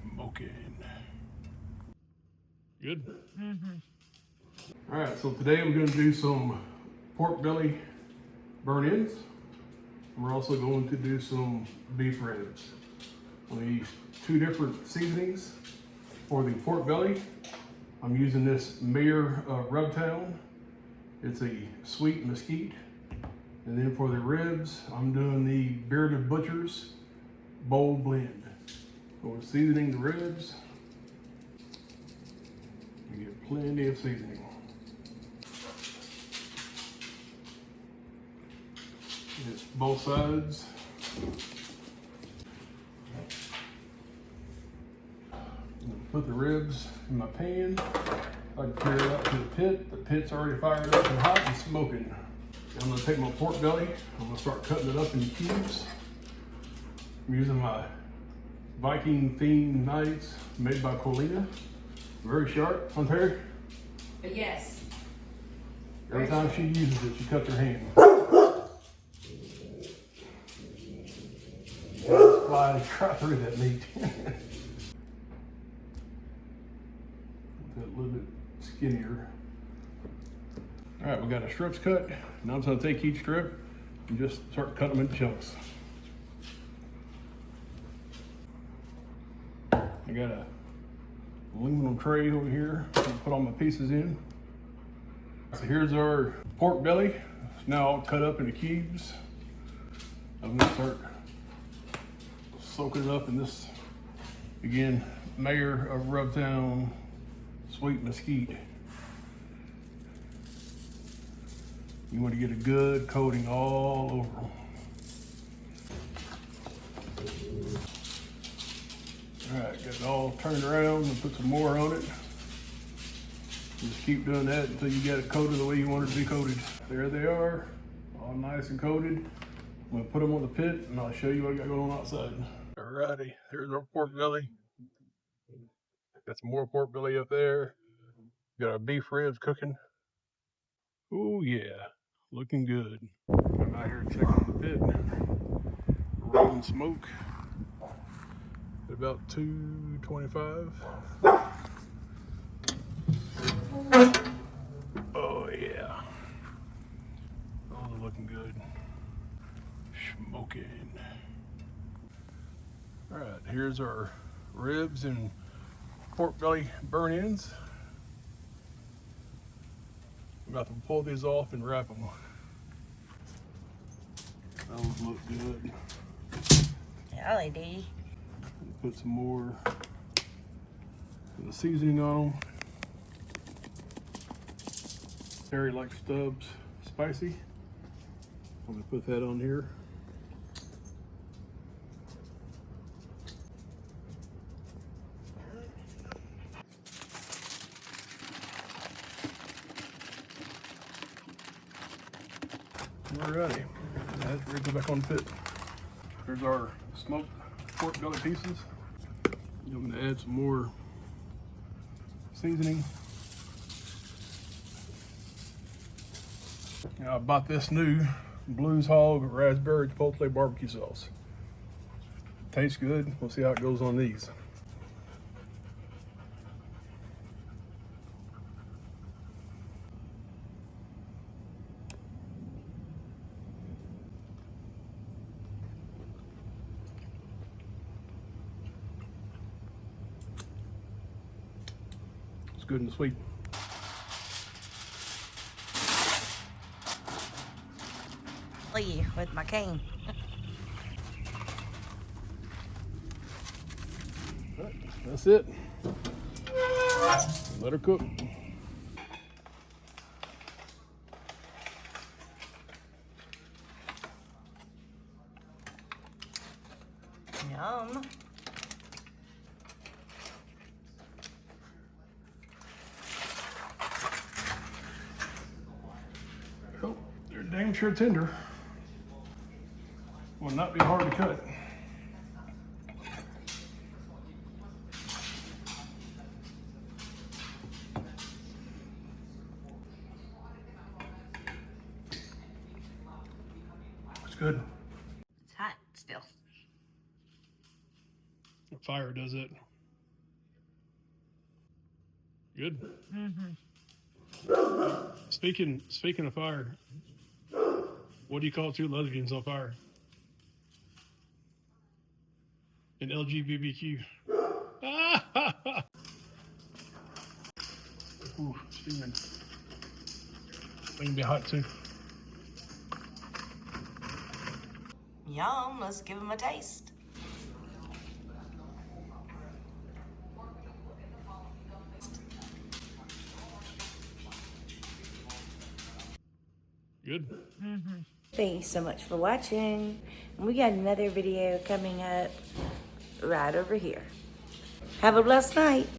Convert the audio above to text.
Smoking. Good? Mm-hmm. All right, so today we're going to do some pork belly burn-ins. We're also going to do some beef ribs. We use two different seasonings for the pork belly. I'm using this Mayor Runtime. It's a sweet mesquite. And then for the ribs, I'm doing the Bearded Butcher's Bold Blend. So we're seasoning the ribs. You get plenty of seasoning. Get both sides. Put the ribs in my pan. I can carry it up to the pit. The pit's already fired up and hot and smoking. I'm gonna take my pork belly. I'm gonna start cutting it up in cubes. I'm using my Viking themed knives made by Colina. Very sharp, huh, Terry? Yes. Every time she uses it, she cuts her hand. Flies right through that meat. That little bit skinnier. All right, we got our strips cut. Now I'm just gonna take each strip and just start cutting them in chunks. I got a aluminum tray over here to put all my pieces in. So here's our pork belly. It's now all cut up into cubes. I'm gonna start soaking it up in this, again, Mayor of Rubtown sweet mesquite. You want to get a good coating all over them. All right, get it all turned around and put some more on it. Just keep doing that until you get it coated the way you want it to be coated. There they are, all nice and coated. I'm gonna put them on the pit and I'll show you what I got going on outside. Alrighty, here's our pork belly. Got some more pork belly up there. Got our beef ribs cooking. Oh yeah, looking good. I'm out here checking on the pit. Rolling smoke at about 225. Oh yeah. Oh, they're looking good. Smoking. All right, here's our ribs and pork belly burn-ins. I'm about to pull these off and wrap them. Those look good. Yeah, they do. Put some more of the seasoning on them. Terry likes Stubbs spicy. I'm gonna put that on here. Alrighty, that's ready to go back on the pit. Here's our smoked pork belly pieces. I'm gonna add some more seasoning. Now I bought this new Blues Hog Raspberry Chipotle Barbecue Sauce. Tastes good. We'll see how it goes on these. It's good and sweet. You with my cane. Right, that's it. Let her cook. Yum. Oh, they're dang sure tender. Will not be hard to cut. It's good. It's hot still. The fire does it. Good. Speaking of fire, what do you call two lesbians on fire? An LG BBQ. Ooh, steaming. They can be hot too. Yum. Let's give them a taste. Good. Thanks so much for watching. We got another video coming up right over here. Have a blessed night.